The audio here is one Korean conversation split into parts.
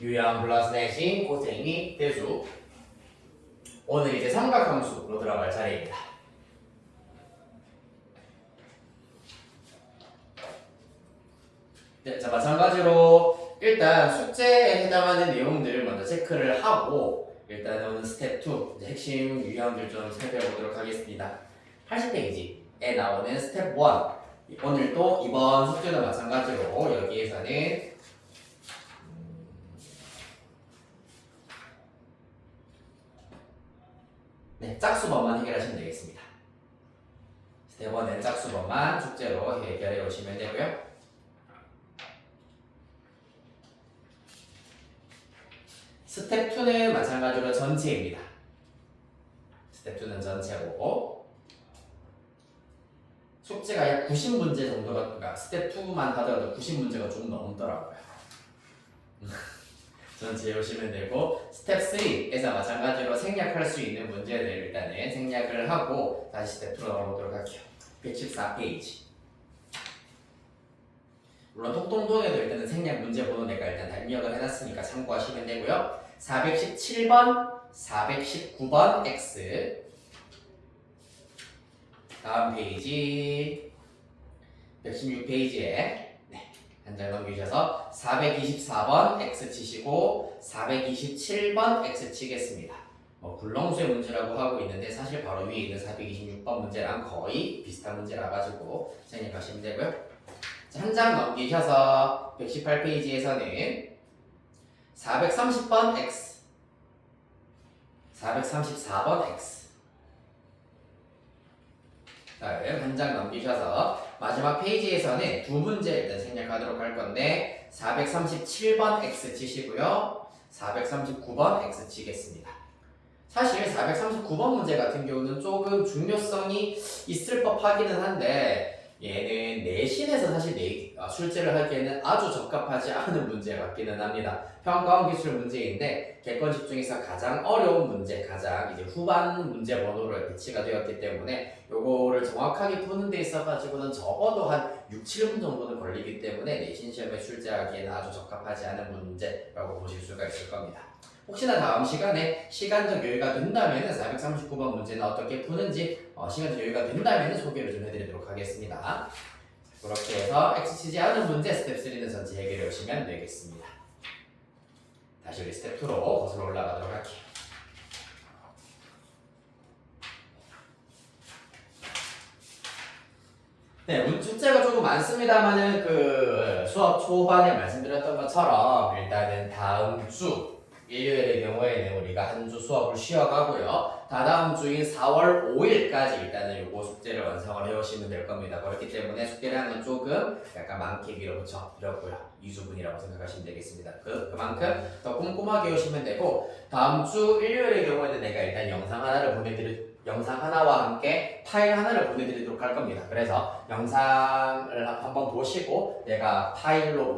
유형 플러스 대신 코세인이 대수. 오늘 이제 삼각함수로 들어갈 차례입니다. 네, 자, 마찬가지로 일단 숙제에 해당하는 내용들을 먼저 체크를 하고 일단은 스텝 2 이제 핵심 유형들 좀 살펴보도록 하겠습니다. 80페이지에 나오는 스텝 1 오늘도 이번 숙제도 마찬가지로 여기에서는 네, 짝수법만 해결하시면 되겠습니다. 스텝 1은 짝수법만 숙제로 해결해 오시면 되고요. 스텝 2는 마찬가지로 전체입니다. 스텝 2는 전체고 숙제가 약 90문제 정도가 그러니까 스텝 2만 하더라도 90문제가 좀 넘더라고요. 전체 오시면 되고 스텝 3에서 마찬가지로 생략할 수 있는 문제들 일단은 생략을 하고 다시 스텝 2로 넘어가도록 할게요. 114페이지 물론 톡통통에도 일단은 생략 문제 번호 내가 일단 다 입력을 해놨으니까 참고하시면 되고요. 417번, 419번 X 다음 페이지 116페이지에 한 장 넘기셔서 424번 X 치시고 427번 X 치겠습니다. 굴렁쇠 문제라고 하고 있는데 사실 바로 위에 있는 426번 문제랑 거의 비슷한 문제라 가지고 생략하시면 되고요. 한 장 넘기셔서 118페이지에서는 430번 X 434번 X 한 장 넘기셔서 마지막 페이지에서는 두 문제 일단 생략하도록 할 건데 437번 X 치시고요. 439번 X 치겠습니다. 사실 439번 문제 같은 경우는 조금 중요성이 있을 법하기는 한데 얘는 내신에서 사실 출제를 하기에는 아주 적합하지 않은 문제 같기는 합니다. 평가원 기출 문제인데 객관식 중에서 가장 어려운 문제, 가장 이제 후반 문제 번호로 배치가 되었기 때문에 요거를 정확하게 푸는 데 있어 가지고는 적어도 한 6, 7분 정도는 걸리기 때문에 내신 시험에 출제하기에는 아주 적합하지 않은 문제라고 보실 수가 있을 겁니다. 혹시나 다음 시간에 시간적 여유가 된다면 439번 문제는 어떻게 푸는지 시간적 여유가 된다면 소개를 좀 해드리도록 하겠습니다. 그렇게 해서 X 치지 않은 문제 스텝 3는 전체 해결해 오시면 되겠습니다. 다시 우리 스텝 2로 거슬러 올라가도록 할게요. 네, 숙제가 조금 많습니다만은 그 수업 초반에 말씀드렸던 것처럼 일단은 다음 주 일요일의 경우에는 우리가 한 주 수업을 쉬어가고요. 다다음 주인 4월 5일까지 일단은 요거 숙제를 완성을 해오시면 될 겁니다. 그렇기 때문에 숙제량은 조금 약간 많게 밀어붙여드렸고요. 2주분이라고 생각하시면 되겠습니다. 그만큼 더 꼼꼼하게 오시면 되고 다음 주 일요일의 경우에는 내가 일단 영상 하나와 함께 파일 하나를 보내드리도록 할 겁니다. 그래서 영상을 한번 보시고 내가 파일로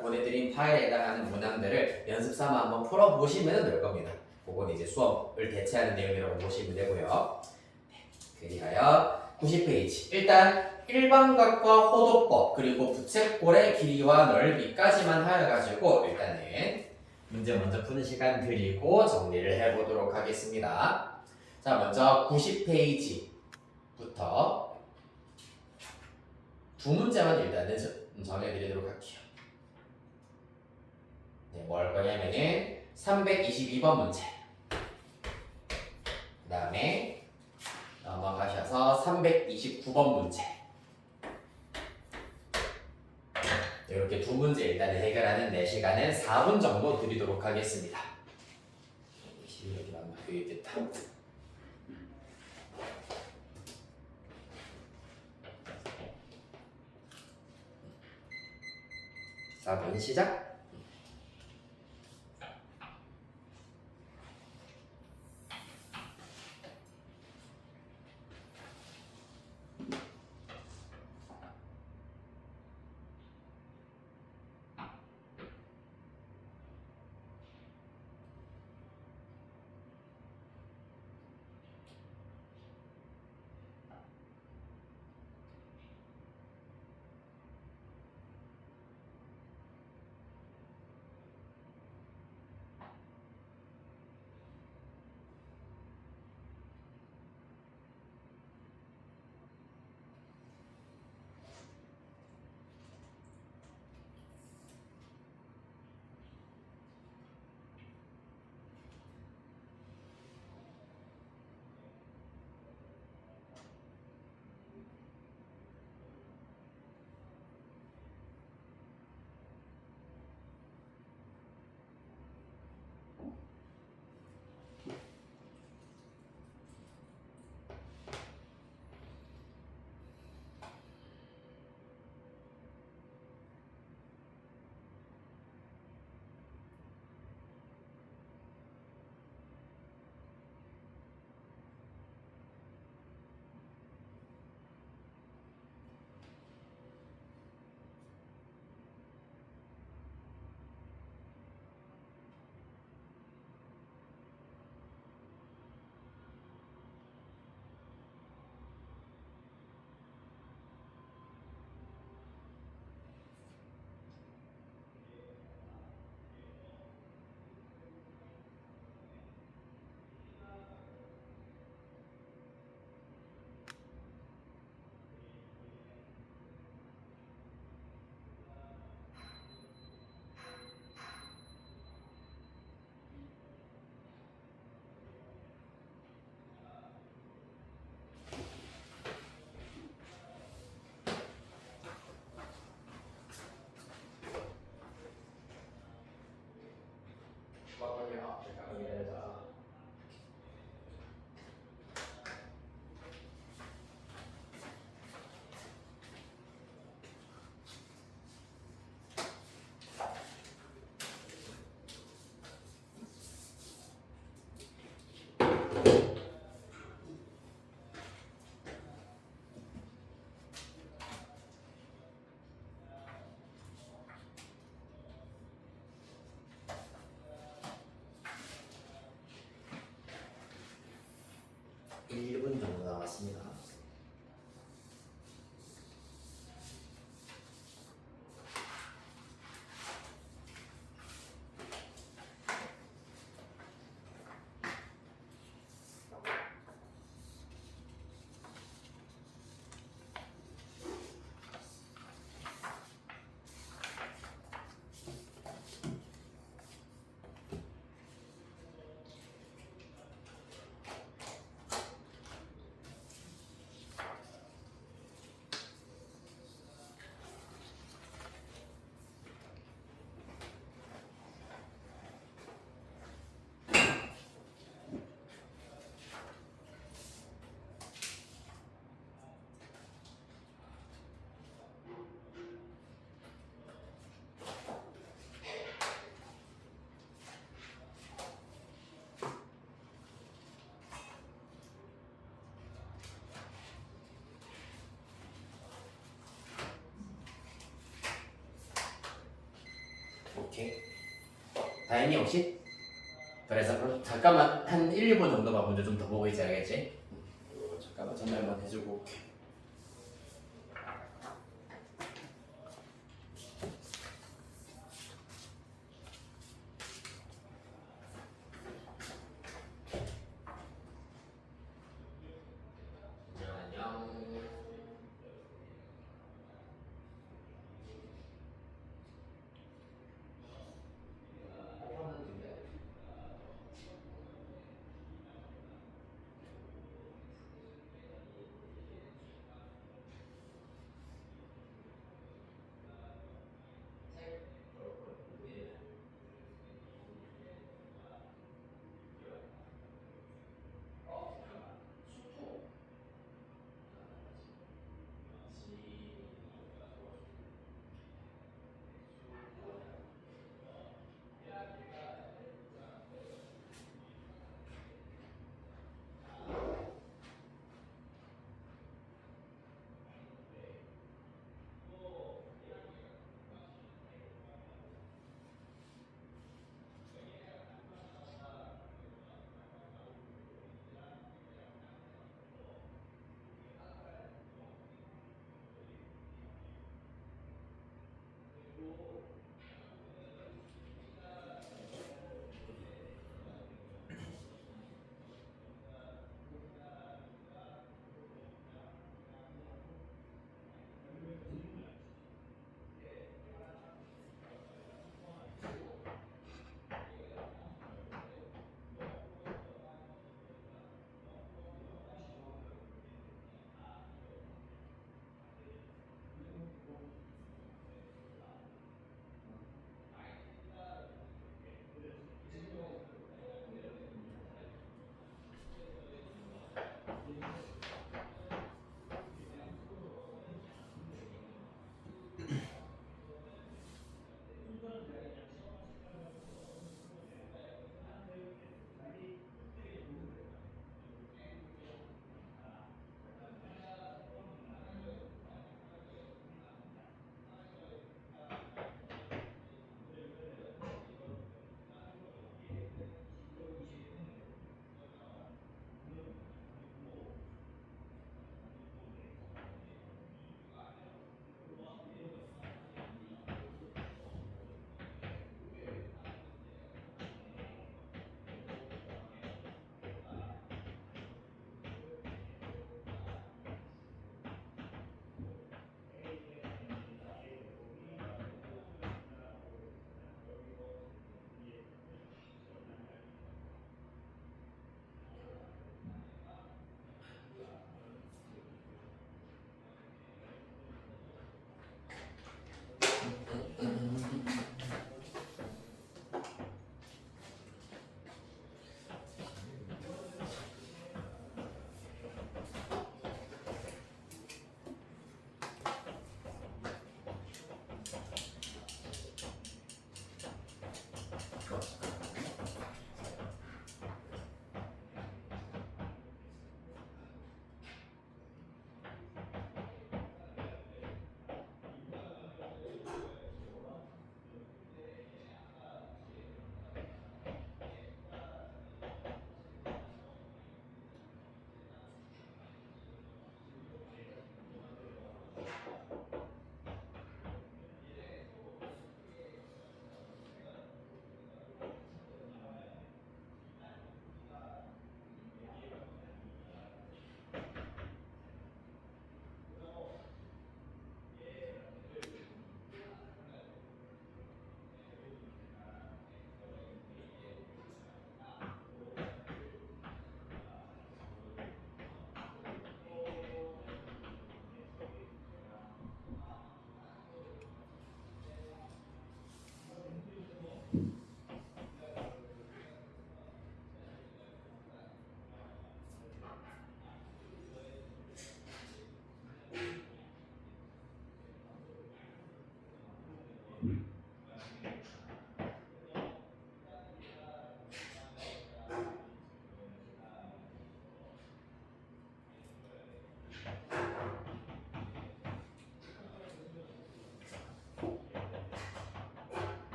보내드린 파일에 해당하는 문항들을 연습 삼아 한번 풀어보시면 될 겁니다. 그건 이제 수업을 대체하는 내용이라고 보시면 되고요. 그리하여 90페이지 일단 일반각과 호도법 그리고 부채꼴의 길이와 넓이까지만 하여가지고 일단은 문제 먼저 푸는 시간 드리고 정리를 해보도록 하겠습니다. 자, 먼저 90페이지부터 두 문제만 일단은 정해드리도록 할게요. 네, 뭐 할 거냐면은 322번 문제 그 다음에 넘어가셔서 329번 문제 이렇게 두 문제 일단은 해결하는 4시간은 4분 정도 드리도록 하겠습니다. 여기만 되겠다. 4분 시작. 막걸리야. 잠깐만 기다려라. 일 분 정도 남았습니다. 오케이. 다 했니 혹시? 그래서 그럼 잠깐만 한 1, 2분 정도만 먼저 좀 더 보고 있어야겠지? 잠깐만 전달만 해주고 올게. 안녕.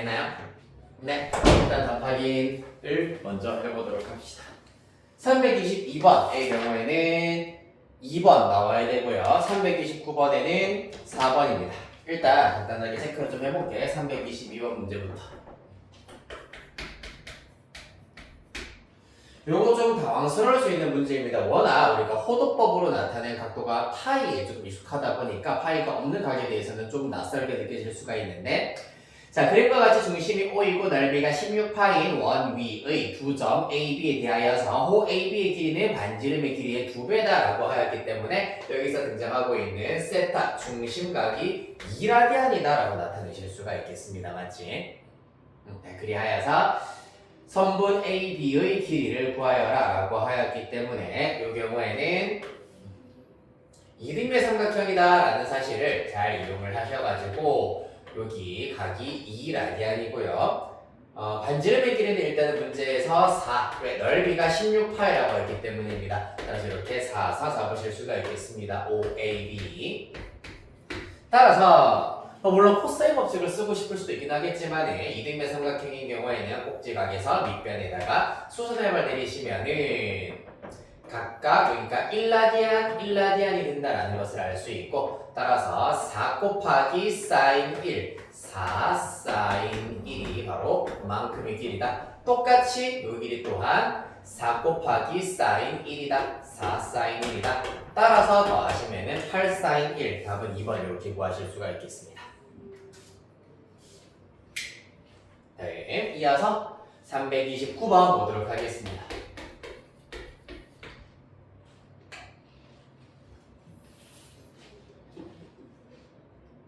했나요? 네, 일단 답 확인을 먼저 해보도록 합시다. 322번의 경우에는 2번 나와야 되고요. 329번에는 4번입니다. 일단 간단하게 체크를 좀 해볼게. 322번 문제부터. 요거 좀 당황스러울 수 있는 문제입니다. 워낙 우리가 호도법으로 나타낸 각도가 파이에 좀 익숙하다 보니까 파이가 없는 각에 대해서는 좀 낯설게 느껴질 수가 있는데, 자, 그림과 같이 중심이 O이고 넓이가 16파인 원 위의 두 점 AB에 대하여서 호 AB의 길이는 반지름의 길이의 2배다라고 하였기 때문에 여기서 등장하고 있는 세타 중심각이 2라디안이다라고 나타내실 수가 있겠습니다. 맞지? 네, 그리하여서 선분 AB의 길이를 구하여라 라고 하였기 때문에 이 경우에는 이등변 삼각형이다 라는 사실을 잘 이용을 하셔가지고 여기 각이 2라디안이고요. 반지름의 길이는 일단은 문제에서 4, 왜? 넓이가 16파이라고 했기 때문입니다. 따라서 이렇게 4, 4 잡으실 수가 있겠습니다. OAB. 따라서 물론 코사인 법칙을 쓰고 싶을 수도 있긴 하겠지만 이등변 삼각형인 경우에는 꼭지각에서 밑변에다가 수선해발 내리시면은 각각 그러니까 1라디안이 된다라는 것을 알 수 있고, 따라서 4 곱하기 사인 1, 4 사인 1이 바로 그만큼의 길이다. 똑같이 이 길이 또한 4 곱하기 사인 1이다. 4 사인 1이다. 따라서 더하시면은 8 사인 1, 답은 2번 이렇게 구하실 수가 있겠습니다. 네, 이어서 329번 보도록 하겠습니다.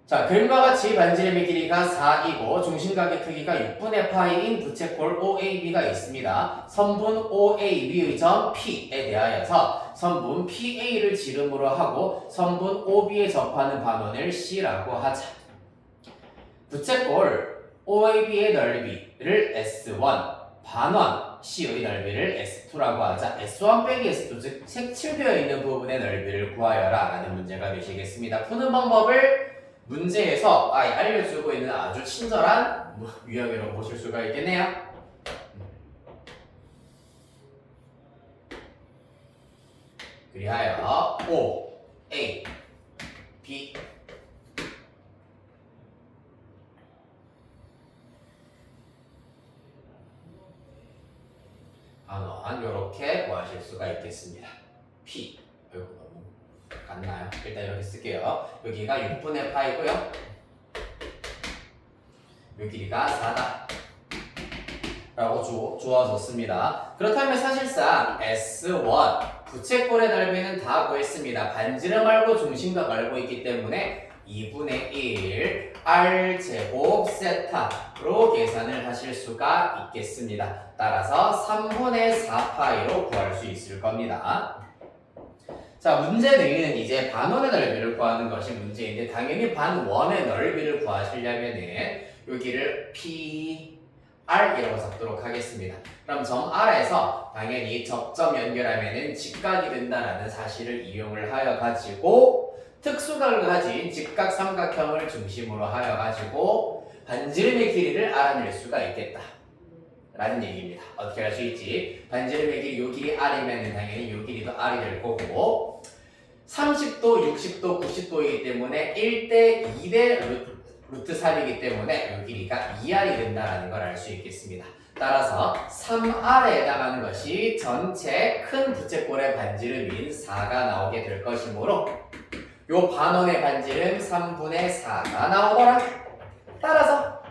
자, 그림과 같이 반지름의 길이가 4이고 중심각의 크기가 6분의 파이인 부채꼴 OAB가 있습니다. 선분 OAB의 점 P에 대하여서 선분 PA를 지름으로 하고 선분 OB에 접하는 반원을 C라고 하자. 부채꼴 OAB의 넓이를 S1, 반원 C의 넓이를 S2라고 하자. S1 빼기 S2, 즉 색칠되어 있는 부분의 넓이를 구하여라 라는 문제가 되시겠습니다. 푸는 방법을 문제에서 알려주고 있는 아주 친절한 유형으로 보실 수가 있겠네요. 그리하여 O, A, B 반원 이렇게 구하실 수가 있겠습니다. P 같나요? 일단 이렇게 쓸게요. 여기가 6분의 파이고요. 이 길이가 4다 라고 주어졌습니다. 그렇다면 사실상 S1 부채꼴의 넓이는 다 구했습니다. 반지름 알고 중심각 알고 있기 때문에 2분의 1 R제곱 세타로 계산을 하실 수가 있겠습니다. 따라서 3분의 4파이로 구할 수 있을 겁니다. 자, 문제는 이제 반원의 넓이를 구하는 것이 문제인데, 당연히 반원의 넓이를 구하시려면은 여기를 PR이라고 잡도록 하겠습니다. 그럼 점 R에서 당연히 접점 연결하면은 직각이 된다라는 사실을 이용을 하여 가지고 특수각을 가진 직각 삼각형을 중심으로 하여 가지고 반지름의 길이를 알아낼 수가 있겠다 라는 얘기입니다. 어떻게 할 수 있지? 반지름의 길이, 요 길이 R이면 당연히 요 길이도 R이 될 거고, 30도, 60도, 90도이기 때문에 1대 2대 루트 3이기 때문에 요 길이가 2R이 된다는 걸 알 수 있겠습니다. 따라서 3R에 해당하는 것이 전체 큰 부채꼴의 반지름인 4가 나오게 될 것이므로 요 반원의 반지름 3분의 4가 나오더라. 따라서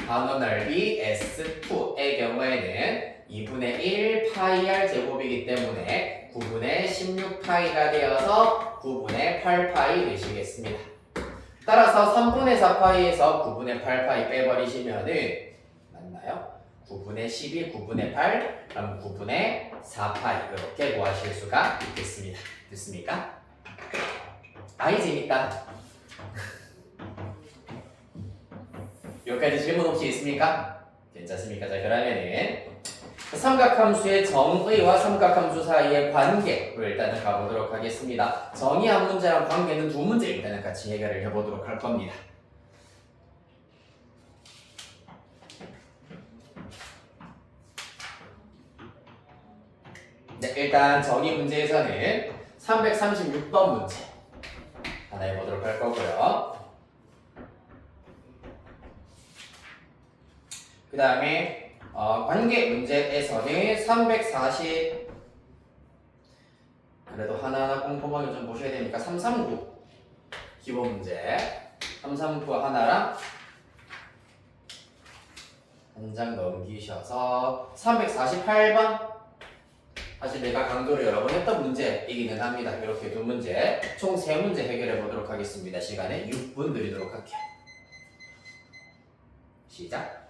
반원 넓이 S2의 경우에는 2분의 1 파이 R 제곱이기 때문에 9분의 16파이가 되어서 9분의 8파이 되시겠습니다. 따라서 3분의 4파이에서 9분의 8파이 빼버리시면은 맞나요? 9분의 12, 9분의 8, 그럼 9분의 4파이 이렇게 구하실 수가 있겠습니다. 됐습니까? 아이 재밌다. 여기까지 질문 혹시 있습니까? 괜찮습니까? 자, 그러면은 삼각함수의 정의와 삼각함수 사이의 관계를 일단은 가보도록 하겠습니다. 정의 한 문제랑 관계는 두 문제 일단은 같이 해결을 해보도록 할 겁니다. 자, 일단 정의 문제에서는 336번 문제 하나 해보도록 할 거고요. 그 다음에 관계 문제에서는 340 그래도 하나하나 꼼꼼하게 좀 보셔야 되니까 339 기본 문제 339 하나랑 한 장 넘기셔서 348번 사실 내가 강조를 여러 번 했던 문제이기는 합니다. 이렇게 두 문제 총 3문제 해결해 보도록 하겠습니다. 시간에 6분 드리도록 할게요. 시작.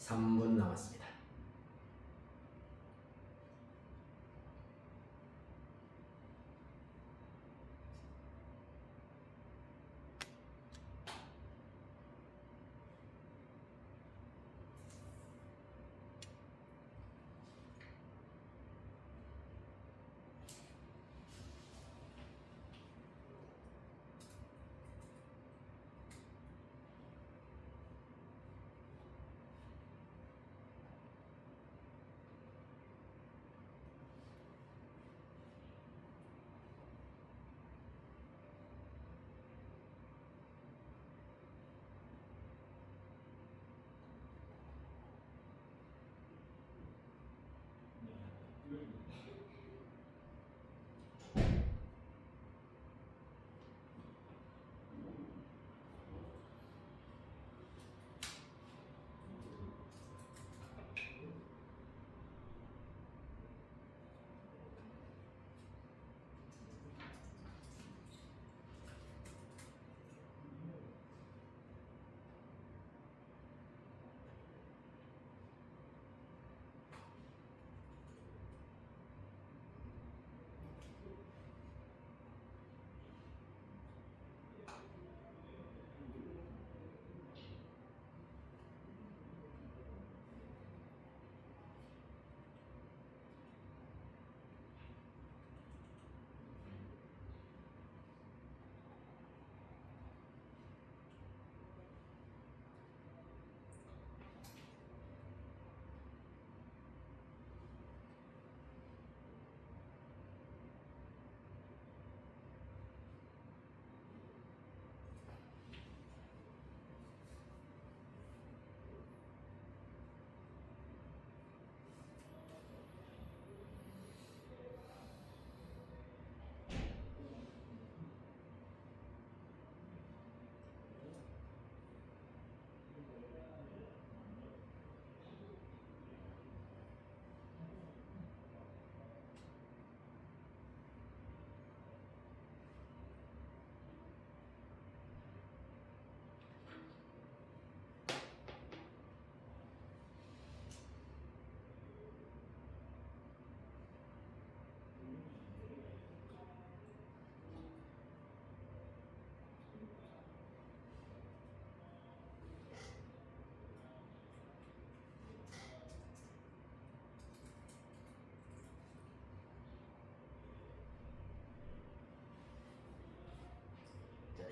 삼 분 남았습니다.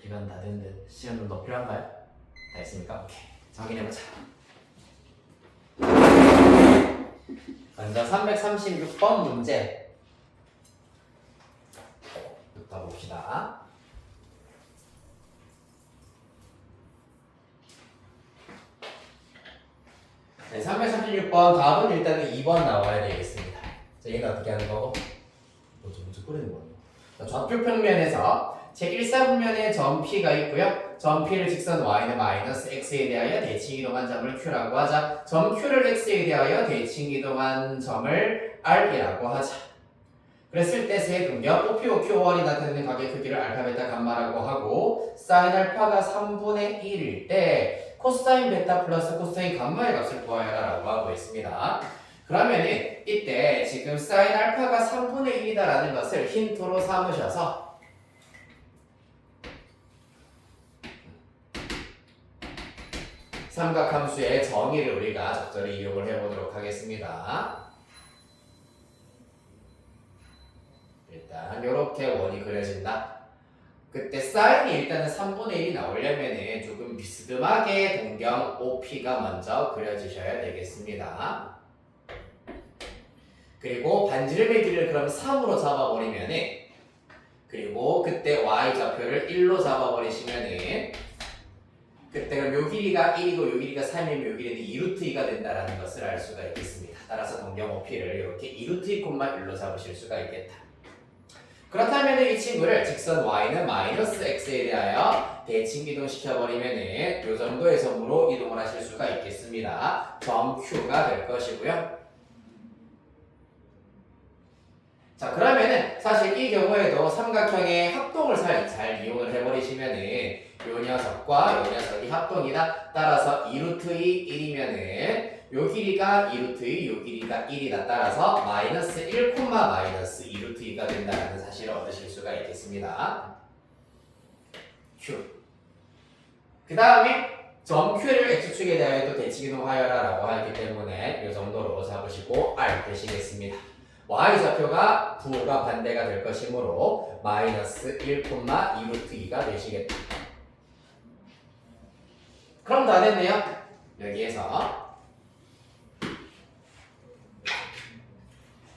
이건 다 됐는데 시간 좀 더 필요한가요? 다 했습니까? 오케이. 자, 확인해보자. 먼저 336번 문제 부터 봅시다. 네, 336번 답은 일단은 2번 나와야 되겠습니다. 자, 얘는 어떻게 하는 거고? 먼저 꾸리는 거예요. 자, 좌표 평면에서 제1사분면에 점 P가 있고요. 점 P를 직선 Y는 마이너스 X에 대하여 대칭 이동한 점을 Q라고 하자. 점 Q를 X에 대하여 대칭 이동한 점을 R이라고 하자. 그랬을 때 세 등격 OP, OQ, R이 나타내는 각의 크기를 알파, 베타, 감마라고 하고 사인 알파가 3분의 1일 때 코사인 베타 플러스 코사인 감마의 값을 구하여라 라고 하고 있습니다. 그러면은 이때 지금 사인 알파가 3분의 1이다라는 것을 힌트로 삼으셔서 삼각함수의 정의를 우리가 적절히 이용을 해보도록 하겠습니다. 일단 이렇게 원이 그려진다. 그때 사인이 일단은 3분의 1이 나오려면은 조금 비스듬하게 동경 OP가 먼저 그려지셔야 되겠습니다. 그리고 반지름의 길이를 그럼 3으로 잡아버리면은 그리고 그때 Y좌표를 1로 잡아버리시면은 그때 그럼 요 길이가 1이고 요 길이가 3이면 요 길이는 2루트 2가 된다라는 것을 알 수가 있겠습니다. 따라서 동경 OP를 이렇게 2루트 2, 1로 잡으실 수가 있겠다. 그렇다면 이 친구를 직선 Y는 마이너스 X에 대하여 대칭 이동시켜버리면은 요 정도의 점으로 이동을 하실 수가 있겠습니다. 점 Q가 될 것이고요. 자, 그러면은 사실 이 경우에도 삼각형의 합동을 잘 이용을 해버리시면은 요 녀석과 요 녀석이 합동이다. 따라서 2루트 2 1이면은 요 길이가 2루트 2, 요 길이가 1이다. 따라서 마이너스 1, 마이너스 2루트 2가 된다는 사실을 얻으실 수가 있겠습니다. Q. 그 다음에 점 Q를 X축에 대하여 또 대칭이동하여라 라고 하기 때문에 이 정도로 잡으시고 R 되시겠습니다. Y좌표가 부호가 반대가 될 것이므로 마이너스 1, 2루트 2가 되시겠다. 그럼 다 됐네요. 여기에서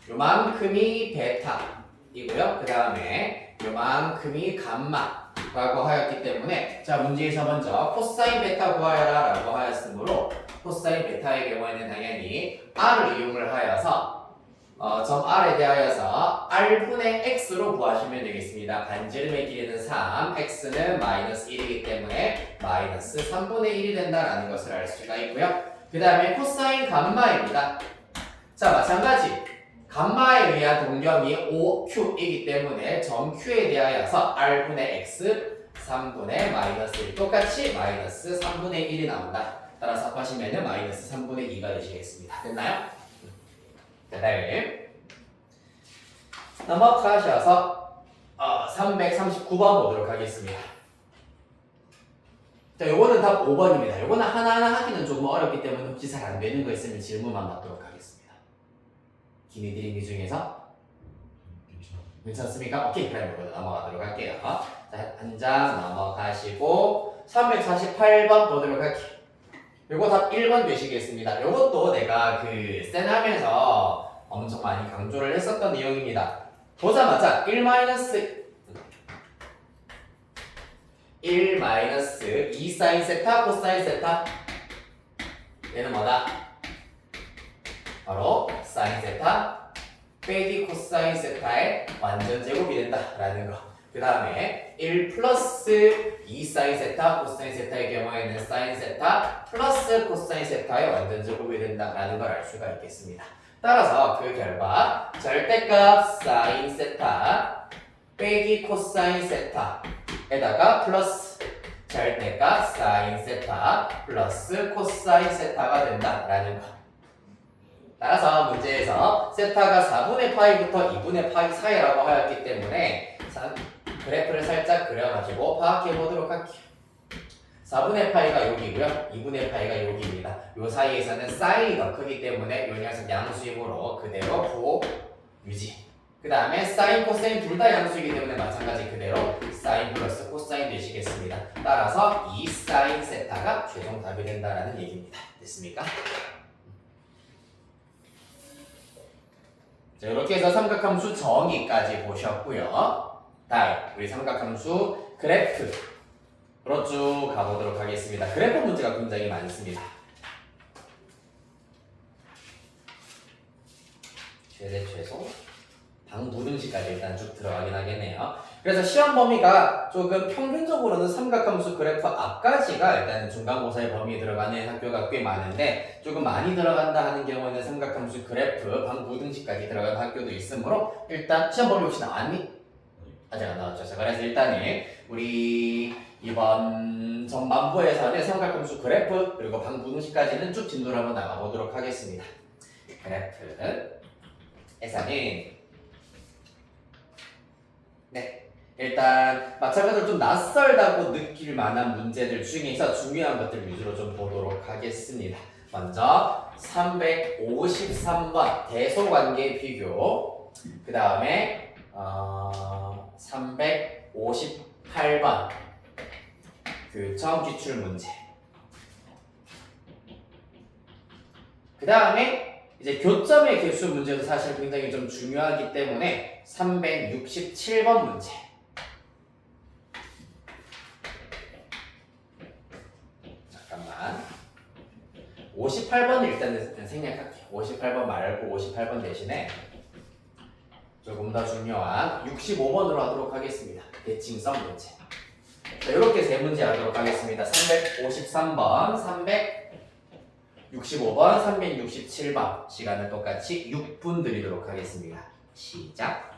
요만큼이 베타이고요. 그 다음에 요만큼이 감마라고 하였기 때문에 자, 문제에서 먼저 코사인 베타 구하여라 라고 하였으므로 코사인 베타의 경우에는 당연히 R을 이용을 하여서 점 R에 대하여서 R분의 X로 구하시면 되겠습니다. 반지름의 길이는 3, X는 마이너스 1이기 때문에 마이너스 3분의 1이 된다라는 것을 알 수가 있고요. 그 다음에 코사인 감마입니다. 자, 마찬가지 감마에 의한 동경이 OQ이기 때문에 점 Q에 대하여서 R분의 X 3분의 마이너스 1 똑같이 마이너스 3분의 1이 나온다. 따라서 합하시면 마이너스 3분의 2가 되시겠습니다. 됐나요? 그 다음에 넘어가셔서 339번 보도록 하겠습니다. 자, 요거는 답 5번입니다. 요거는 하나하나 하기는 조금 어렵기 때문에 혹시 잘 안 되는 거 있으면 질문만 받도록 하겠습니다. 기니 드린 이 중에서 괜찮습니까? 오케이, 그럼 요거는 넘어가도록 할게요. 자, 한 장 넘어가시고 348번 보도록 할게요. 요거 답 1번 되시겠습니다. 요것도 내가 센하면서 엄청 많이 강조를 했었던 내용입니다. 보자마자 1 2 사인 세타 코사인 세타 얘는 뭐다? 바로 사인 세타 빼기 코사인 세타의 완전 제곱이 된다라는 거. 그 다음에 1 플러스 2 사인 세타 코사인 세타의 경우에는 사인 세타 플러스 코사인 세타의 완전 제곱이 된다라는 걸 알 수가 있겠습니다. 따라서 그 결과 절대값 사인 세타 빼기 코사인 세타에다가 플러스 절대값 사인 세타 플러스 코사인 세타가 된다라는 거. 따라서 문제에서 세타가 4분의 파이부터 2분의 파이 사이라고 하였기 때문에 그래프를 살짝 그려가지고 파악해 보도록 할게요. 4분의 파이가 여기고요. 2분의 파이가 여기입니다. 요 사이에서는 사인이 더 크기 때문에 요 녀석 양수이므로 그대로 부호 유지. 그 다음에 사인, 코사인 둘 다 양수이기 때문에 마찬가지 그대로 사인 플러스 코사인 되시겠습니다. 따라서 2 사인 세타가 최종 답이 된다는 얘기입니다. 됐습니까? 자, 이렇게 해서 삼각함수 정의까지 보셨고요. 다음 우리 삼각함수 그래프로 쭉 가보도록 하겠습니다. 그래프 문제가 굉장히 많습니다. 최대 최소 방부등식까지 일단 쭉 들어가긴 하겠네요. 그래서 시험 범위가 조금 평균적으로는 삼각함수 그래프 앞까지가 일단 중간고사의 범위에 들어가는 학교가 꽤 많은데 조금 많이 들어간다 하는 경우는 삼각함수 그래프 방부등식까지 들어가는 학교도 있으므로 일단 시험 범위 혹시 나왔니? 아직 안 나왔죠. 자, 그래서 일단은 우리 이번 전반부에서는 삼각함수 그래프 그리고 방부등식까지는 쭉 진도를 한번 나가보도록 하겠습니다. 그래프에서는 일단 마찬가지로 좀 낯설다고 느낄 만한 문제들 중에서 중요한 것들 위주로 좀 보도록 하겠습니다. 먼저 353번 대소관계 비교, 그 다음에 358번 교점 기출 문제, 그 다음에 이제 교점의 개수 문제도 사실 굉장히 좀 중요하기 때문에 367번 문제. 잠깐만. 58번 일단 생략할게요. 58번 말고 58번 대신에 조금 더 중요한 65번으로 하도록 하겠습니다. 대칭성 문제. 자, 이렇게 세 문제 하도록 하겠습니다. 353번, 365번, 367번. 시간은 똑같이 6분 드리도록 하겠습니다. 시작.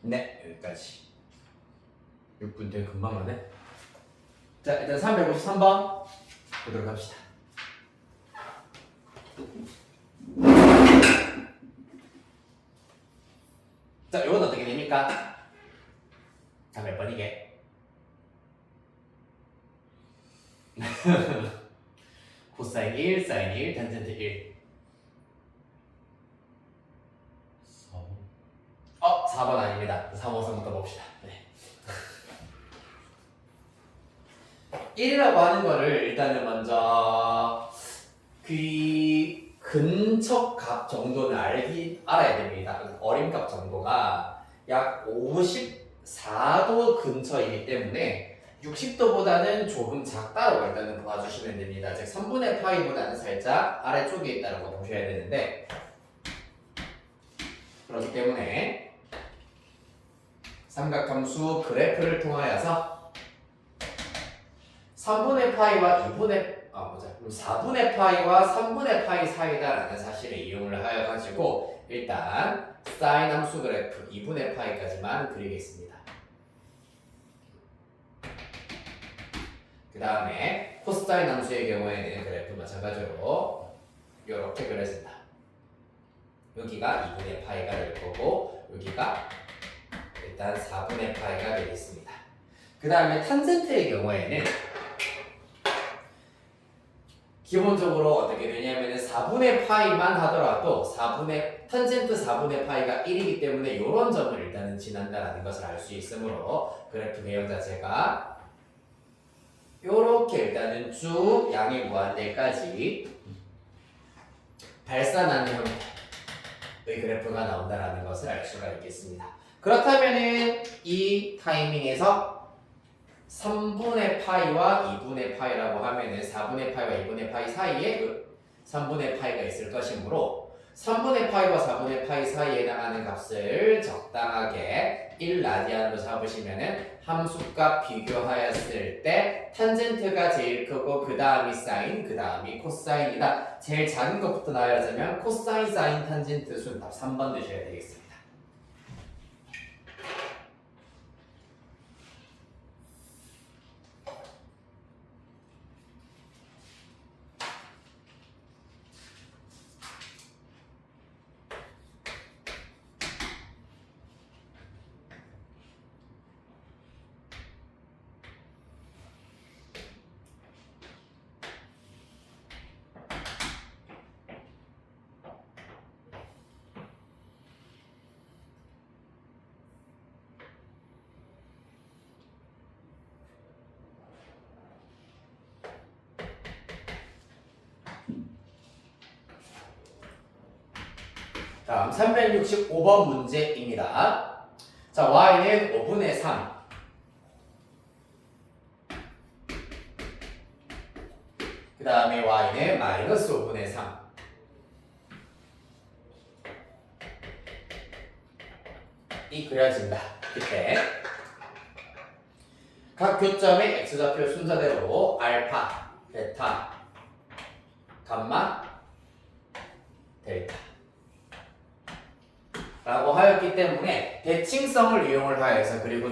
네, 여기까지. 6분 되게 금방 가네. 자, 일단 353번 보도록 합시다. 자, 이건 어떻게 됩니까? 자, 몇 번이게? 코사인 1, 사인 1, 탄젠트 1. 4번 아닙니다. 3호선부터 봅시다. 네. 1이라고 하는 거를 일단은 먼저 그 근처 값 정도는 알아야 됩니다. 어림값 정도가 약 54도 근처이기 때문에 60도보다는 조금 작다라고 일단은 봐주시면 됩니다. 즉 3분의 파이보다는 살짝 아래쪽에 있다고 보셔야 되는데, 그렇기 때문에 삼각함수 그래프를 통하여서 3분의 파이와 4분의 파이와 3분의 파이 사이다라는 사실을 이용을 하여 가지고 일단 사인 함수 그래프 2분의 파이까지만 그리겠습니다. 그 다음에 코사인 함수의 경우에는 그래프 마찬가지로 이렇게 그렸습니다. 여기가 2분의 파이가 될 거고 여기가 일단 4분의 파이가 되겠습니다. 그 다음에 탄젠트의 경우에는 기본적으로 어떻게 되냐면 4분의 파이만 하더라도 탄젠트 4분의 파이가 1이기 때문에 이런 점을 일단은 지난다라는 것을 알 수 있으므로 그래프 배경 자체가 이렇게 일단은 쭉 양의 무한대까지 발산하는 형태의 그래프가 나온다라는 것을 알 수가 있겠습니다. 그렇다면은 이 타이밍에서 3분의 파이와 2분의 파이라고 하면은 4분의 파이와 2분의 파이 사이에 3분의 파이가 있을 것이므로 3분의 파이와 4분의 파이 사이에 해당하는 값을 적당하게 1라디안으로 잡으시면은 함수값 비교하였을 때 탄젠트가 제일 크고 그 다음이 사인, 그 다음이 코사인이다. 제일 작은 것부터 나열하자면 코사인, 사인, 탄젠트 수는 답 3번 되셔야 되겠습니다. 다음 365번 문제입니다. 자, y는 5분의 3. 그 다음에 y는 마이너스 5분의 3. 이 그려진다. 그때 각 교점의 x좌표 순서대로 알파, 베타, 감마, 델타 라고 하였기 때문에 대칭성을 이용을 하여서 그리고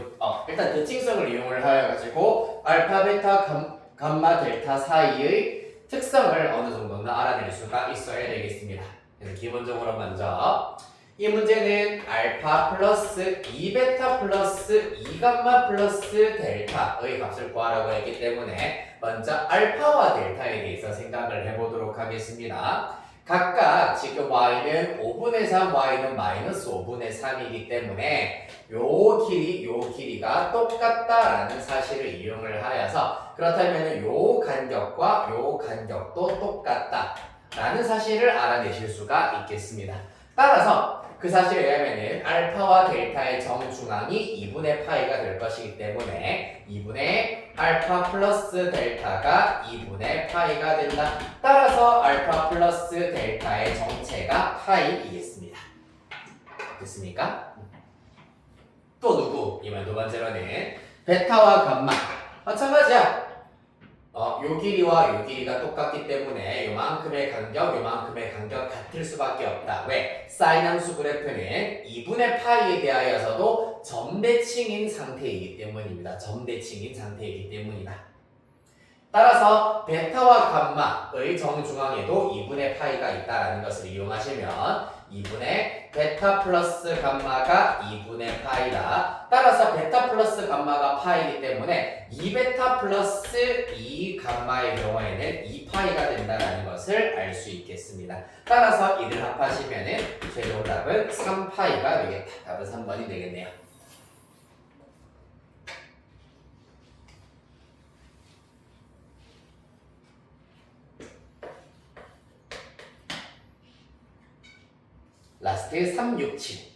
일단 대칭성을 이용을 하여 가지고 알파, 베타, 감마, 델타 사이의 특성을 어느 정도는 알아낼 수가 있어야 되겠습니다. 그래서 기본적으로 먼저 이 문제는 알파 플러스 2베타 플러스 2감마 플러스 델타의 값을 구하라고 했기 때문에 먼저 알파와 델타에 대해서 생각을 해보도록 하겠습니다. 각각 지금 y는 5분의 3, y는 마이너스 5분의 3이기 때문에 요 길이가 똑같다라는 사실을 이용을 하여서 그렇다면 요 간격과 요 간격도 똑같다라는 사실을 알아내실 수가 있겠습니다. 따라서 그 사실에 의하면은 알파와 델타의 정중앙이 2분의 파이가 될 것이기 때문에 2분의 알파 플러스 델타가 2분의 파이가 된다. 따라서 알파 플러스 델타의 정체가 파이이겠습니다. 됐습니까? 또 누구? 이번 두 번째로는 베타와 감마. 마찬가지야. 요 길이와 요 길이가 똑같기 때문에 요만큼의 간격 같을 수밖에 없다. 왜? 사인 함수 그래프는 2분의 파이에 대하여서도 점대칭인 상태이기 때문입니다. 점대칭인 상태이기 때문이다. 따라서 베타와 감마의 정중앙에도 2분의 파이가 있다는 것을 이용하시면 2분의 베타 플러스 감마가 2분의 파이다. 따라서 베타 플러스 감마가 파이이기 때문에 2베타 플러스 2감마의 경우에는 2파이가 된다는 것을 알 수 있겠습니다. 따라서 이를 합하시면 최종 답은 3파이가 되겠다. 답은 3번이 되겠네요. 라스트 3, 6, 7.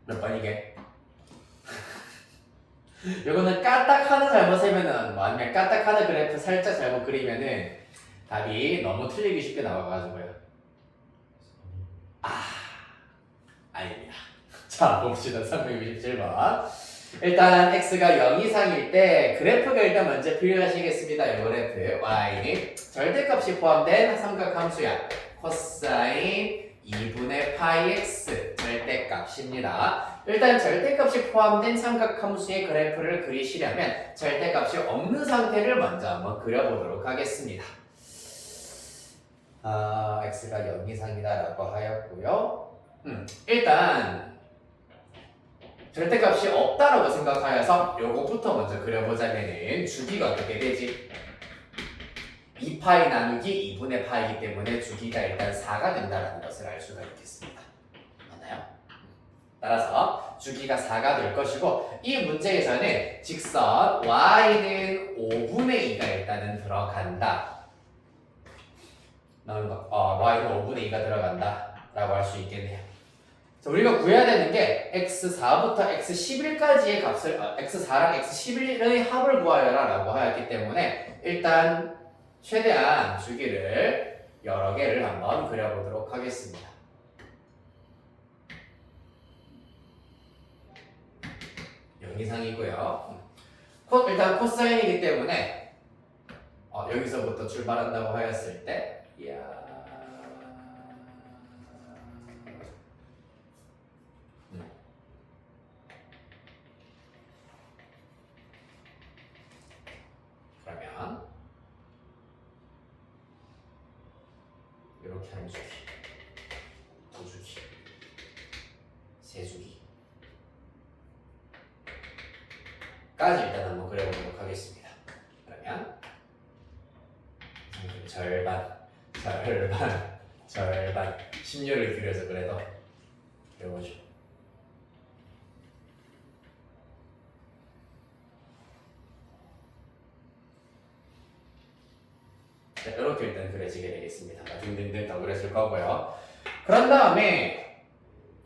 몇 번이게? 요거는 까딱 하나 잘못 세면은 뭐 아니면 까딱 하나 그래프 살짝 잘못 그리면은 답이 너무 틀리기 쉽게 나와가지고요. 아닙니다. 자, 봅시다. 367번. 일단 x가 0 이상일 때 그래프가 일단 먼저 필요하시겠습니다. 이 그래프 y는 절대값이 포함된 삼각함수야. 코사인 2분의 파이 x 절대값입니다. 일단 절대값이 포함된 삼각함수의 그래프를 그리시려면 절대값이 없는 상태를 먼저 한번 그려보도록 하겠습니다. x가 0 이상이다라고 하였고요. 일단 절대값이 없다라고 생각하여서 요거부터 먼저 그려보자면은 주기가 어떻게 되지? 2파이 나누기 2분의 파이이기 때문에 주기가 일단 4가 된다는 것을 알 수가 있겠습니다. 맞나요? 따라서 주기가 4가 될 것이고 이 문제에서는 직선 y는 5분의 2가 일단은 들어간다. y는 5분의 2가 들어간다 라고 할 수 있겠네요. 자, 우리가 구해야 되는 게 x4부터 x11까지의 값을 x4랑 x11의 합을 구하여라 라고 하였기 때문에 일단 최대한 주기를 여러 개를 한번 그려보도록 하겠습니다. 이상이고요. 일단 코사인이기 때문에 여기서부터 출발한다고 하였을 때 그러면 이렇게 한 주기, 두 주기, 세 주기 까지 일단 한번 그려보도록 하겠습니다. 그러면 절반 16을 그려서 그래도 그려보죠. 네, 이렇게 일단 그려지게 되겠습니다. 등등등 더 그려질 거고요. 그런 다음에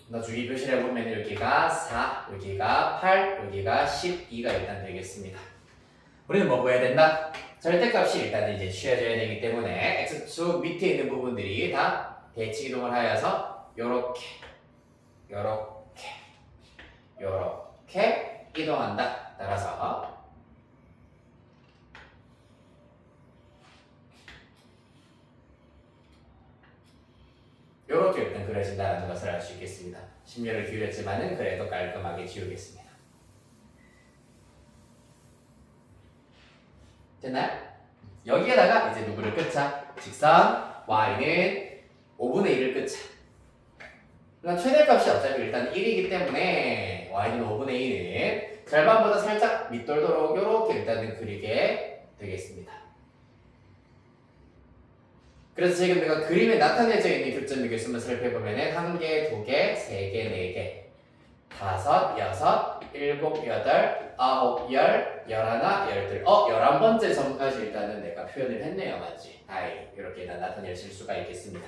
너 주기 표시를 해보면 여기가 4, 여기가 8, 여기가 12가 일단 되겠습니다. 우리는 뭐 구해야 된다? 절대값이 일단 이제 취해져야 되기 때문에 x축 밑에 있는 부분들이 다 대칭 이동을 하여서 요렇게 이동한다. 따라서 요렇게 일단 그려진다는 것을 알 수 있겠습니다. 심려를 기울였지만은 그래도 깔끔하게 지우겠습니다. 됐나요? 여기에다가 이제 누구를 끄자? 직선 y는 5분의 1을 끄자. 그러니까 최대값이 어차피 일단 1이기 때문에 y는 5분의 1은 절반보다 살짝 밑돌도록 요렇게 일단은 그리게 되겠습니다. 그래서 지금 내가 그림에 나타내져 있는 교점 미교수만 살펴보면은 1개, 2개, 3개, 4개, 5, 6, 7, 8, 9, 10, 11, 12 11번째 점까지 일단은 내가 표현을 했네요. 맞지? 이렇게 일단 나타내실 수가 있겠습니다.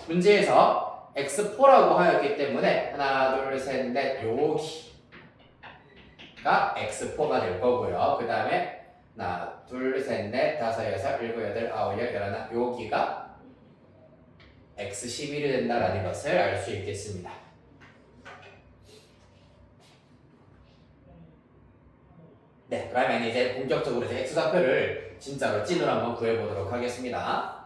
문제에서 x4라고 하였기 때문에 하나, 둘, 셋, 넷 여기가 x4가 될 거고요. 그 다음에 하나, 둘, 셋, 넷, 다섯, 여섯, 일곱, 여덟, 아홉, 열, 열하나 여기가 x11이 된다라는 것을 알 수 있겠습니다. 네, 그러면 이제 본격적으로 이제 x좌표를 진짜로 찐으로 한번 구해보도록 하겠습니다.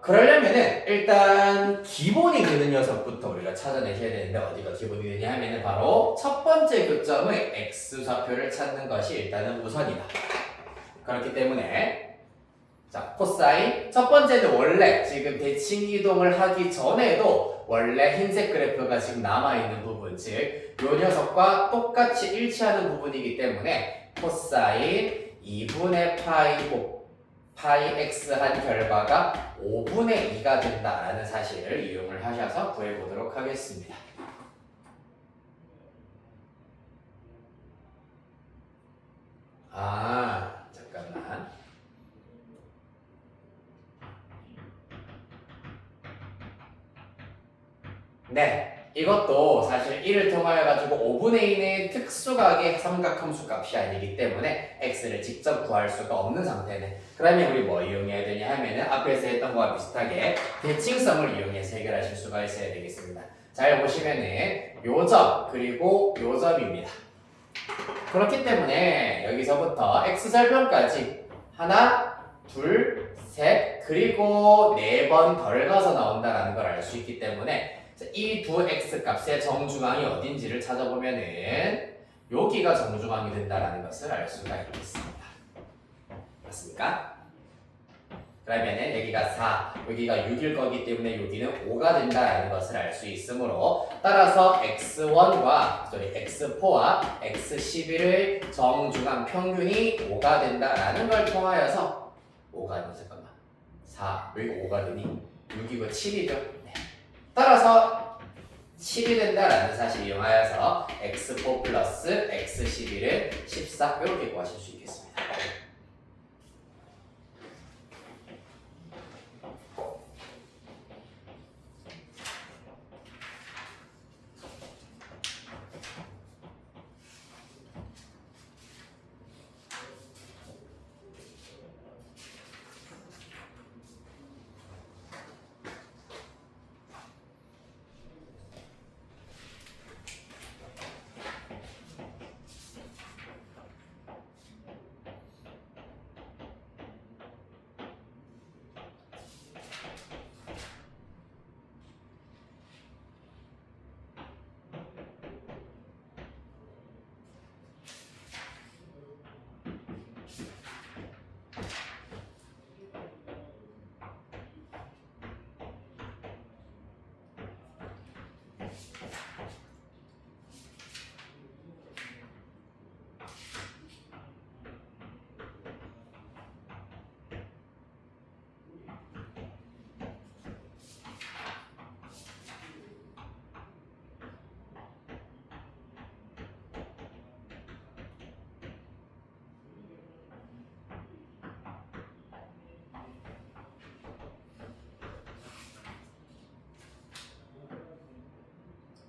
그러려면은 일단 기본이 되는 녀석부터 우리가 찾아내셔야 되는데 어디가 기본이 되냐 하면은 바로 첫 번째 교점의 x좌표를 찾는 것이 일단은 우선이다. 그렇기 때문에 자, 코사인 첫 번째는 원래 지금 대칭 이동을 하기 전에도 원래 흰색 그래프가 지금 남아있는 부분, 즉 요 녀석과 똑같이 일치하는 부분이기 때문에 코사인 2분의 파이 x 한 결과가 5분의 2가 된다라는 사실을 이용을 하셔서 구해보도록 하겠습니다. 잠깐만. 네, 이것도 사실 1을 통하여 가지고 5분의 2는 특수각의 삼각함수 값이 아니기 때문에 x를 직접 구할 수가 없는 상태네. 그러면 우리 뭐 이용해야 되냐 하면은 앞에서 했던 거와 비슷하게 대칭성을 이용해서 해결하실 수가 있어야 되겠습니다. 잘 보시면은 요 점 그리고 요 점입니다. 그렇기 때문에 여기서부터 x절편까지 하나, 둘, 셋 그리고 4번 덜 가서 나온다는 걸 알 수 있기 때문에 이 두 x 값의 정중앙이 어딘지를 찾아보면은 여기가 정중앙이 된다는 것을 알 수가 있겠습니다. 맞습니까? 그러면은 여기가 4, 여기가 6일 거기 때문에 여기는 5가 된다는 것을 알 수 있으므로 따라서 x4와 x11의 정중앙 평균이 5가 된다라는 걸 통하여서 5가 아니 잠깐만 4, 왜 5가 되니? 6이고 7이죠. 네. 따라서 7이 된다라는 사실을 이용하여서 x4 플러스 x11을 14 이렇게 구하실 수 있겠습니다.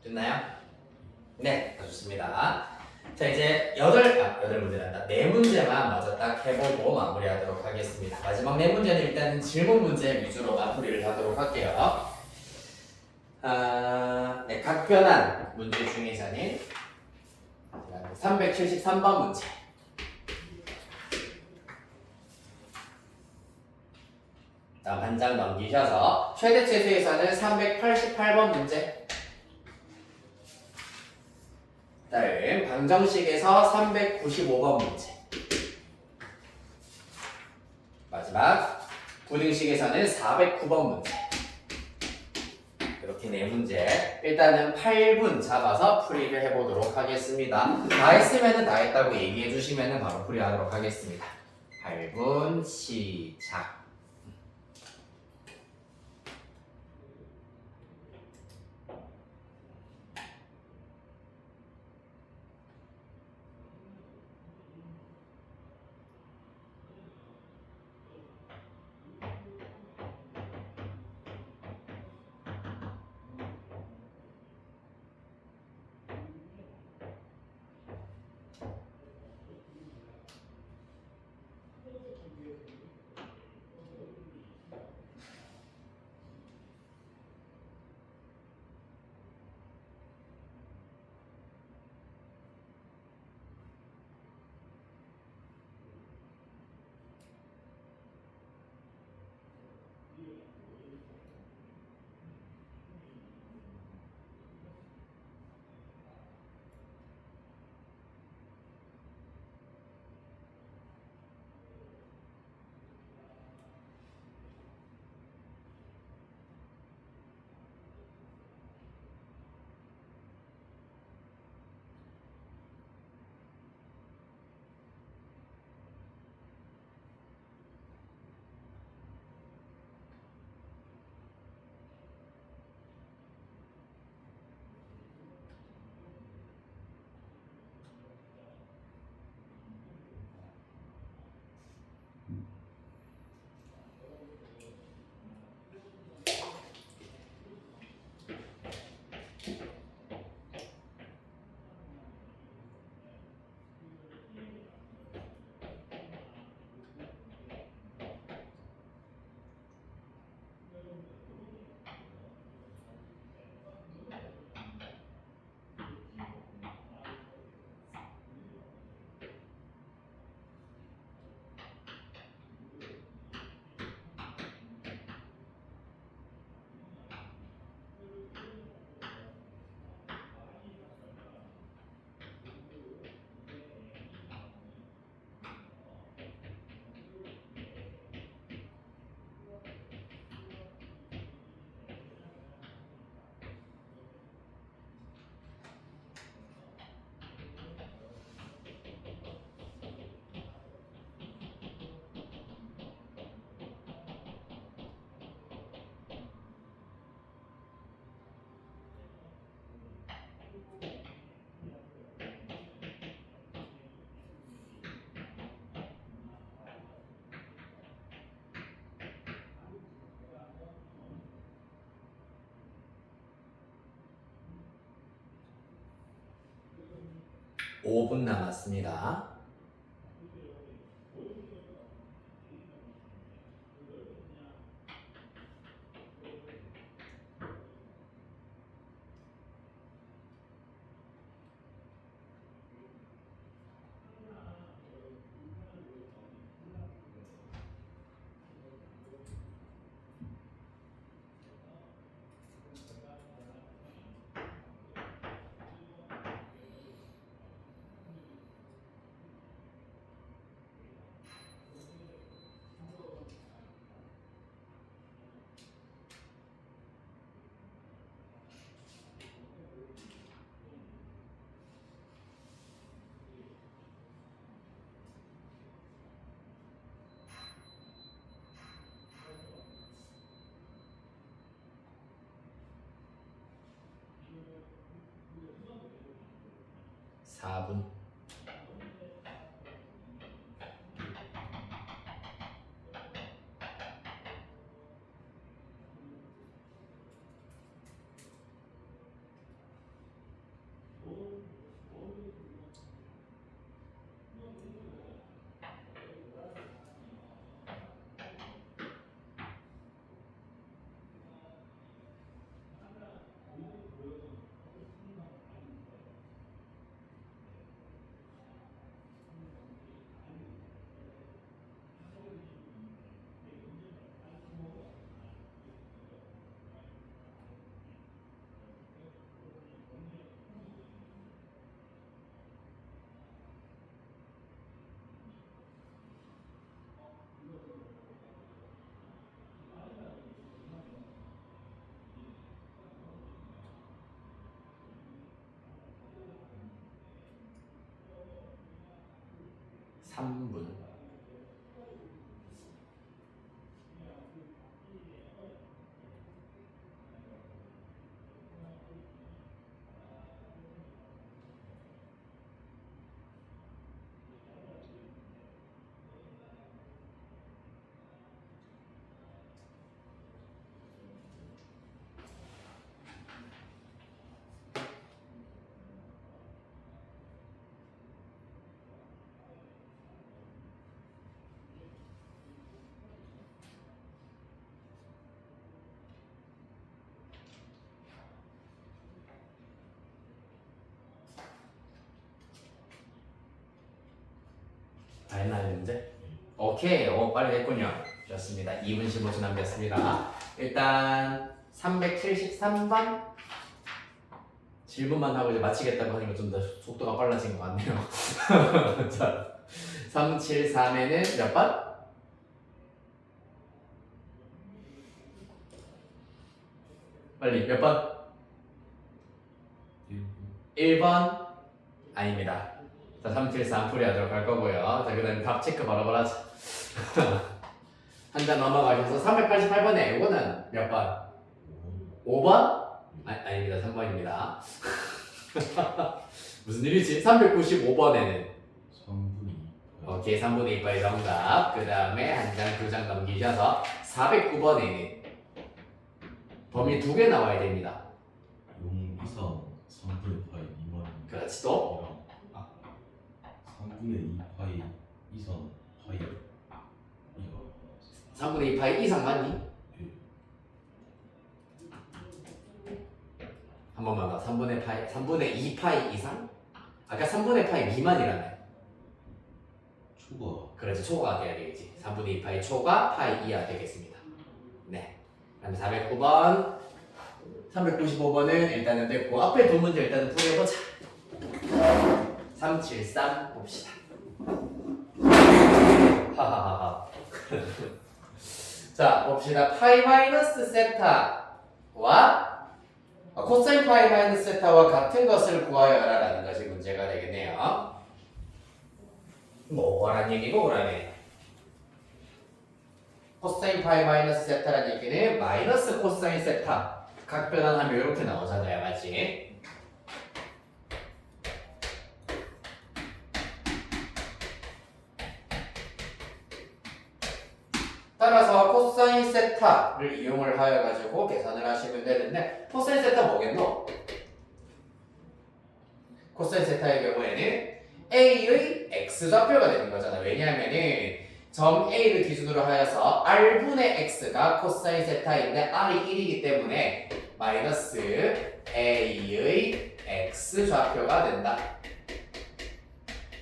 됐나요? 네, 좋습니다. 자, 이제 8문제란다. 4문제만 마저 딱 해보고 마무리하도록 하겠습니다. 마지막 4문제는 일단은 질문 문제 위주로 마무리를 하도록 할게요. 네, 각변환 문제 중에서는 373번 문제. 다음 한 장 넘기셔서 최대 최소에서는 388번 문제. 다음 방정식에서 395번 문제. 마지막 부등식에서는 409번 문제. 이렇게 4문제 일단은 8분 잡아서 풀이를 해보도록 하겠습니다. 다 했으면 다 했다고 얘기해 주시면 바로 풀이하도록 하겠습니다. 8분 시작. 5분 남았습니다. 사 분. 삼 분. 다 했나요, 문제? 오케이, 빨리 됐군요. 좋습니다. 2분 15초 남겼습니다. 일단 373번 질문만 하고 이제 마치겠다고 하니까 좀 더 속도가 빨라진 것 같네요. 자, 373에는 몇 번? 빨리 몇 번? 1번? 아닙니다. 자, 373 풀이하도록 할 거고요. 자, 그 다음에 답 체크 바로바로 하자. 한 장 넘어가셔서 388번에 이거는 몇 번? 5번? 아닙니다. 3번입니다. 무슨 일이지? 395번에는 3분의 2. 오케이, 3분의 2파의 정답. 그 다음에 한 장, 두 장 넘기셔서 409번에는 범위 2개 나와야 됩니다. 0 이상 3분의 파이 미만. 그렇지, 또? 3분의 2 파이 이상 파이 이거 3분의 2파이 이상 맞니? 한 번만 더. 3분의 2파이 이상? 아까 3분의 파이 미만이라며. 초과. 그래서 초과가 돼야 되겠지. 3분의 2파이 초과 파이 이하 되겠습니다. 네. 그다음에 409번, 395번은 일단은 됐고 앞에 두 문제 일단은 풀어보자. 373 봅시다. 하하하하. 자, 봅시다. 파이 마이너스 세타와 코사인 파이 마이너스 세타와 같은 것을 구하여라라는 것이 문제가 되겠네요. 뭐라는 얘기고 그러네. 코사인 파이 마이너스 세타라는 얘기는 마이너스 코사인 세타 각 변환하면 이렇게 나오잖아요, 맞지? 따라서 코사인 세타를 이용을 하여 가지고 계산을 하시면 되는데 코사인 세타 뭐겠노? 코사인 세타의 경우에는 A의 X좌표가 되는 거잖아. 왜냐하면은 점 A를 기준으로 하여서 R분의 X가 코사인 세타인데 R이 1이기 때문에 마이너스 A의 X좌표가 된다.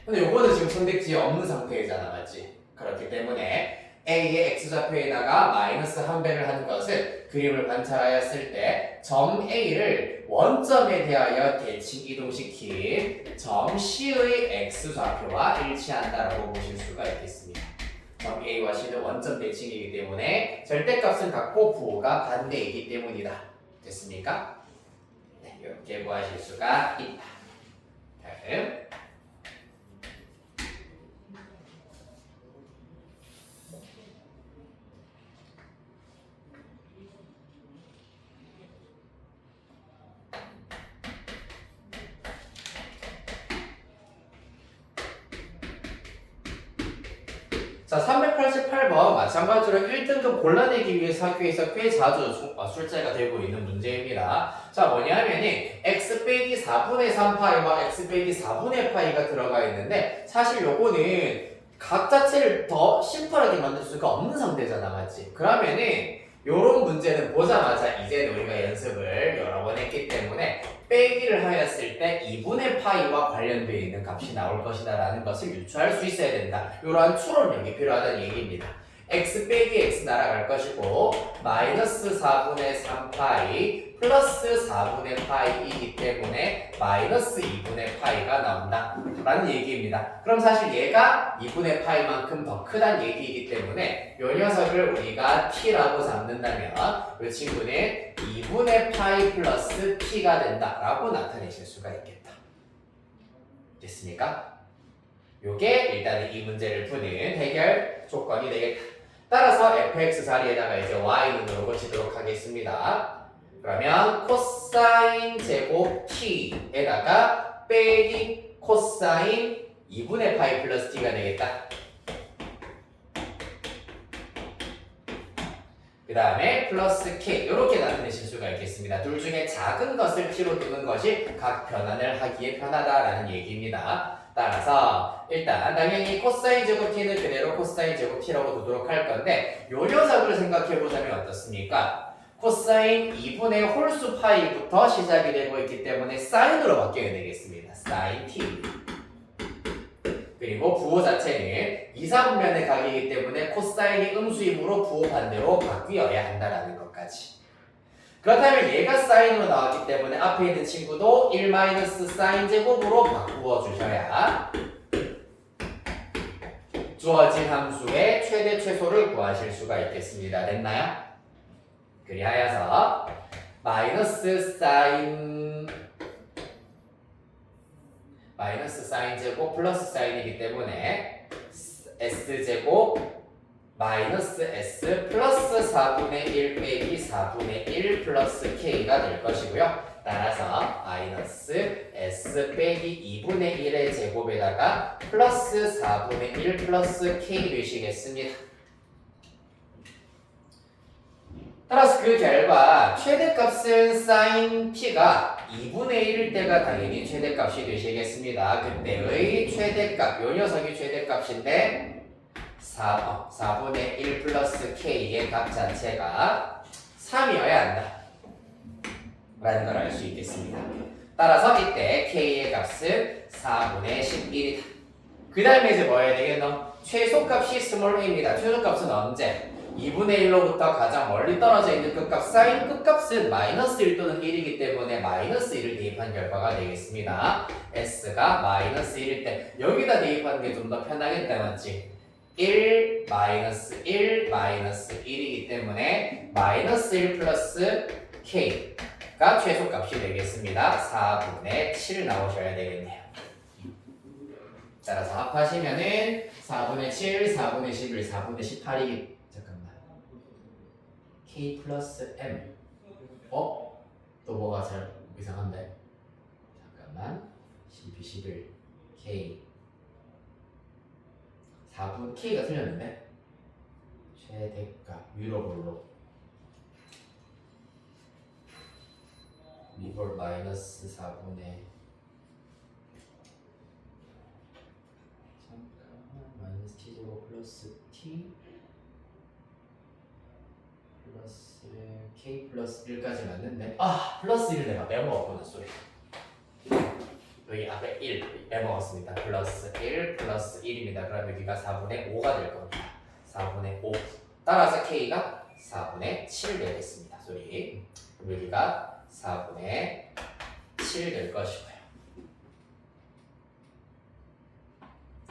근데 요거는 지금 선택지에 없는 상태이잖아, 맞지? 그렇기 때문에 A의 X좌표에다가 마이너스 한 배를 한 것은 그림을 관찰하였을 때 점 A를 원점에 대하여 대칭 이동시킨 점 C의 X좌표와 일치한다라고 보실 수가 있겠습니다. 점 A와 C는 원점 대칭이기 때문에 절대값은 같고 부호가 반대이기 때문이다. 됐습니까? 네, 이렇게 구하실 수가 있다. 다음. 자, 388번 마찬가지로 1등급 골라내기 위해서 학교에서 꽤 자주 출제가 되고 있는 문제입니다. 자, 뭐냐면은 x 빼기 4분의 3파이와 x 빼기 4분의 파이가 들어가 있는데 사실 요거는 각 자체를 더 심플하게 만들 수가 없는 상태잖아, 맞지? 그러면은 요런 문제는 보자마자 이제는 우리가 연습을 여러 번 했기 때문에 빼기를 하였을 때 2분의 파이와 관련되어 있는 값이 나올 것이다 라는 것을 유추할 수 있어야 된다. 이러한 추론력이 필요하다는 얘기입니다. x 빼기 x 날아갈 것이고 마이너스 4분의 3파이 플러스 4분의 파이이기 때문에 마이너스 2분의 파이가 나온다 라는 얘기입니다. 그럼 사실 얘가 2분의 파이만큼 더 크다는 얘기이기 때문에 이 녀석을 우리가 t라고 잡는다면 이 친구는 2분의 파이 플러스 t가 된다 라고 나타내실 수가 있겠다. 됐습니까? 요게 일단은 이 문제를 푸는 해결 조건이 되겠다. 따라서 fx 자리에다가 이제 y는으로 고치도록 하겠습니다. 그러면 코사인 제곱 t에다가 빼기 코사인 2분의 파이 플러스 t가 되겠다. 그 다음에 플러스 k 이렇게 나타내실 수가 있겠습니다. 둘 중에 작은 것을 t로 두는 것이 각 변환을 하기에 편하다라는 얘기입니다. 따라서 일단 당연히 코사인 제곱 t는 그대로 코사인 제곱 t라고 두도록 할 건데 요 녀석을 생각해보자면 어떻습니까? 코사인 2분의 홀수 파이부터 시작이 되고 있기 때문에 사인으로 바뀌어야 되겠습니다. 사인 t. 그리고 부호 자체는 이사분면의 각이기 때문에 코사인이 음수이므로 부호 반대로 바뀌어야 한다라는 것까지. 그렇다면 얘가 사인으로 나왔기 때문에 앞에 있는 친구도 1 사인 제곱으로 바꾸어 주셔야 주어진 함수의 최대 최소를 구하실 수가 있겠습니다. 됐나요? 그리하여서 마이너스 사인 제곱 플러스 사인이기 때문에 s제곱 마이너스 s 플러스 4분의 1 빼기 4분의 1 플러스 k가 될 것이고요. 따라서 마이너스 s 빼기 2분의 1의 제곱에다가 플러스 4분의 1 플러스 k 되시겠습니다. 따라서 그 결과 최대값은 sin t가 2분의 1일 때가 당연히 최대값이 되시겠습니다. 그때의 최대값, 요 녀석이 최대값인데 4분의 1 플러스 k의 값 자체가 3이어야 한다 라는 걸 알 수 있겠습니다. 따라서 이때 k의 값은 4분의 11이다. 그 다음에 이제 뭐 해야 되겠노? 최소값이 스몰 a입니다. 최소값은 언제? 2분의 1로부터 가장 멀리 떨어져 있는 끝값 사인 끝값은 마이너스 1 또는 1이기 때문에 마이너스 1을 대입한 결과가 되겠습니다. s가 마이너스 1일 때 여기다 대입하는 게 좀 더 편하겠다 맞지? 1 마이너스 1 마이너스 1이기 때문에 마이너스 1 플러스 k가 최소값이 되겠습니다. 4분의 7 나오셔야 되겠네요. 따라서 합하시면은 4분의 7, 4분의 11, 4분의 18이기 k 플러스 m 또 뭐가 잘 이상한데? 잠깐만 12, 11 k 4분 k가 틀렸는데? 최대값 위로볼로 위볼 마이너스 4분의 잠깐만 마이너스 t제곱 플러스 t 플러스 k 플러스 1까지 맞는데 플러스 1을 내가 빼먹었구나 소리. 여기 앞에 1 빼먹었습니다. 플러스 1 플러스 1입니다. 그럼 여기가 4분의 5가 될 겁니다. 4분의 5 따라서 k가 4분의 7 되겠습니다. 소리. 그럼 여기가 4분의 7 될 것이고요.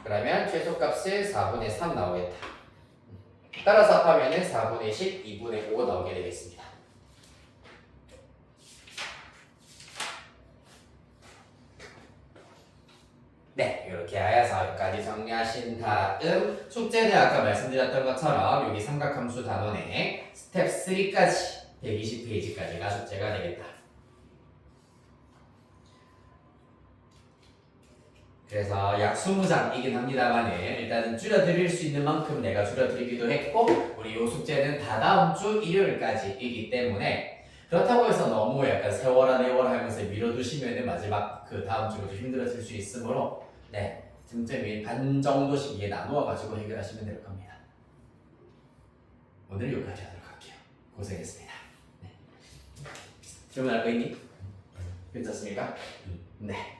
그러면 최소값을 4분의 3 나오겠다. 따라서 합하면 4분의 10, 2분의 5 나오게 되겠습니다. 네, 이렇게 하여서 여기까지 정리하신 다음 숙제는 아까 말씀드렸던 것처럼 여기 삼각함수 단원의 스텝 3까지 120페이지까지가 숙제가 되겠다. 그래서 약 20장이긴 합니다만은 일단은 줄여드릴 수 있는 만큼 내가 줄여드리기도 했고 우리 요 숙제는 다다음 주 일요일까지이기 때문에 그렇다고 해서 너무 약간 세워라 내워라 하면서 밀어두시면 마지막 그 다음 주가 좀 힘들어질 수 있으므로 네, 틈틈이 반 정도씩 이게 나누어 가지고 해결하시면 될 겁니다. 오늘 여기까지 하도록 할게요. 고생했습니다. 네. 질문할 거 있니? 괜찮습니까? 네.